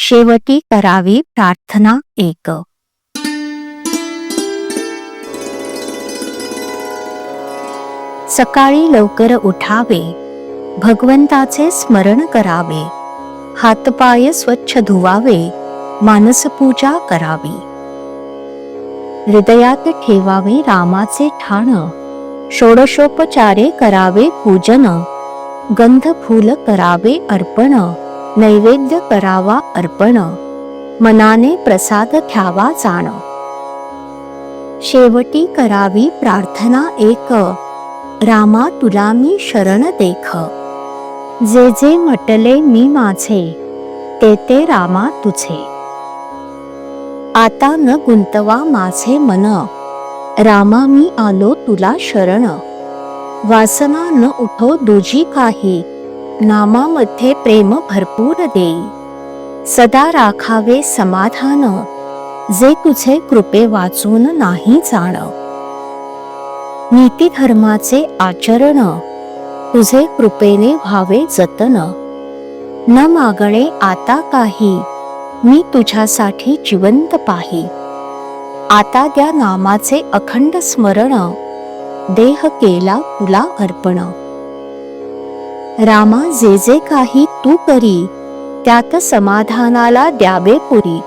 शेवटी करावी प्रार्थना एक. सकाळी लवकर उठावे, भगवंताचे स्मरण करावे, हातपाय स्वच्छ धुवावे, मानसपूजा करावी. हृदयात ठेवावे रामाचे ठाण, षोडशोपचारे करावे पूजन, गंध फूल करावे अर्पण, नैवेद्य करावा अर्पण, मनाने प्रसाद घ्यावा जाण. शेवटी करावी प्रार्थना एक, रामा तुला मी शरण देख. जे जे म्हटले मी माझे, ते ते रामा तुझे. आता न गुंतवा माझे मन, रामा मी आलो तुला शरण. वासना न उठो दुजी काही, नामामध्ये प्रेम भरपूर देई. सदा राखावे समाधान, जे तुझे कृपे वाचून नाही जाण. नीती धर्माचे आचरण, तुझे कृपेने व्हावे जतन. न मागणे आता काही, मी तुझ्यासाठी जिवंत पाही. आता द्या नामाचे अखंड स्मरण, देह केला तुला अर्पण. रामा जे जे काही तू करी, त्यात समाधानाला द्यावे पुरी.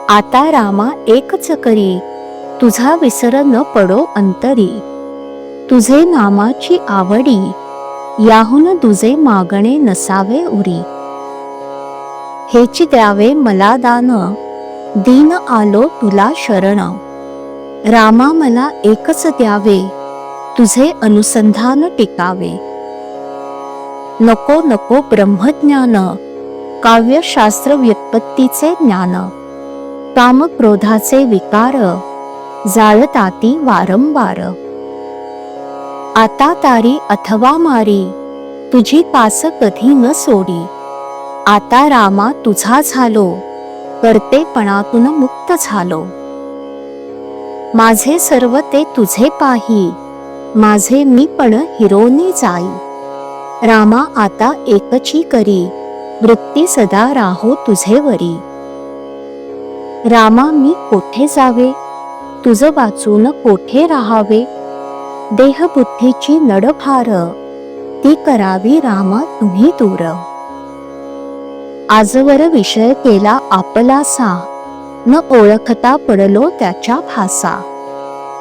आता रामा एकच करी, तुझा विसर न पडो अंतरी. तुझे नामाची आवडी, याहून तुझे मागणे नसावे उरी. हेची द्यावे मला दान, दीन आलो तुला शरण. रामा मला एकच द्यावे, तुझे अनुसंधान टिकावे. नको नको ब्रह्मज्ञान, काव्यशास्त्र व्युत्पत्तीचे ज्ञान. काम क्रोधाचे विकार, जाळताती वारंवार. आता तारी अथवा मारी, तुझी पास कधी न सोडी. आता रामा तुझा झालो, कर्तेपणातून मुक्त झालो. माझे सर्व ते तुझे पाही, माझे मी पण हिरोनी जाई. रामा आता एकची करी, वृत्ती सदा राहो तुझे वरी. रामा मी कोठे जावे, तुझ वाचून कोठे राहावे. देहबुद्धीची नडफार, ती करावी रामा तुम्ही दूर. आजवर विषय केला आपलासा, न ओळखता पडलो त्याच्या भासा.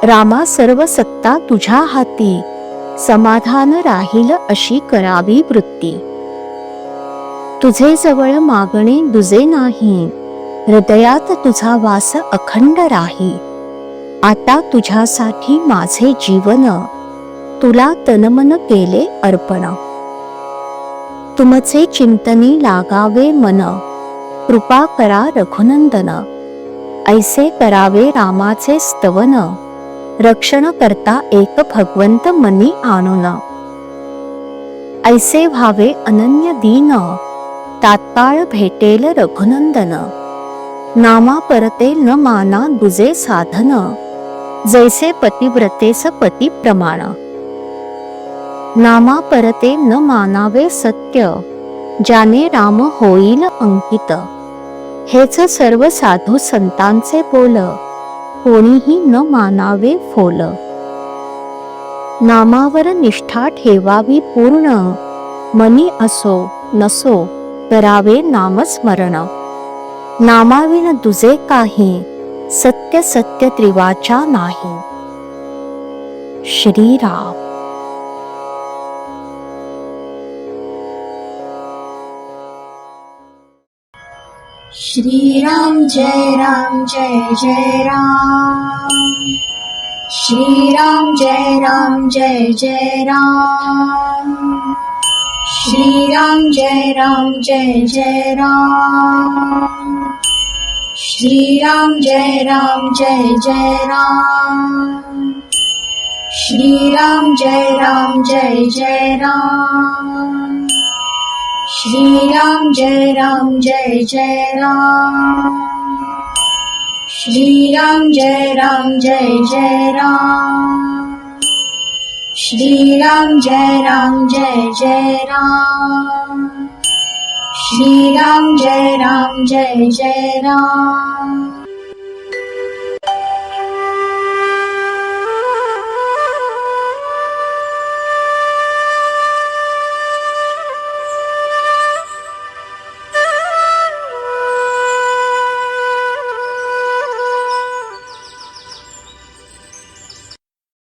रामा सर्व सत्ता तुझ्या हाती, समाधान राहील अशी करावी वृत्ती. तुझे जवळ मागणे दुजे नाही, हृदयात तुझा वास अखंड राही. आता तुझ्यासाठी माझे जीवन, तुला तनमन केले अर्पण. तुमचे चिंतनी लागावे मन, कृपा करा रघुनंदन. ऐसे करावे रामाचे स्तवन, रक्षण करता एक भगवंत मनी आणून. ऐसे व्हावे अनन्य दीन, तात्काळ भेटेल रघुनंदन. नामा परते न माना दुजे साधन, जैसे पतिव्रतेस पती प्रमाण. नामा परते न मानावे सत्य, ज्याने राम होईल अंकित. हेच सर्व साधू संतांचे बोल, कोणीही न मानावे फोल. नामावर निष्ठा ठेवावी पूर्ण, मनी असो नसो करावे नामस्मरण. नामाविन दुजे काही, सत्य सत्य त्रिवाचा नाही. श्रीराम. श्रीराम जय राम जय जय राम. श्रीराम जय राम जय जय राम. श्रीराम जय राम जय जय राम. श्रीराम जय राम जय जय राम. श्रीराम जय राम जय जय राम. श्रीराम जय राम जय जय राम. श्रीराम जय राम जय जय राम. श्रीराम जय राम जय जय राम. श्रीराम जय राम जय जय राम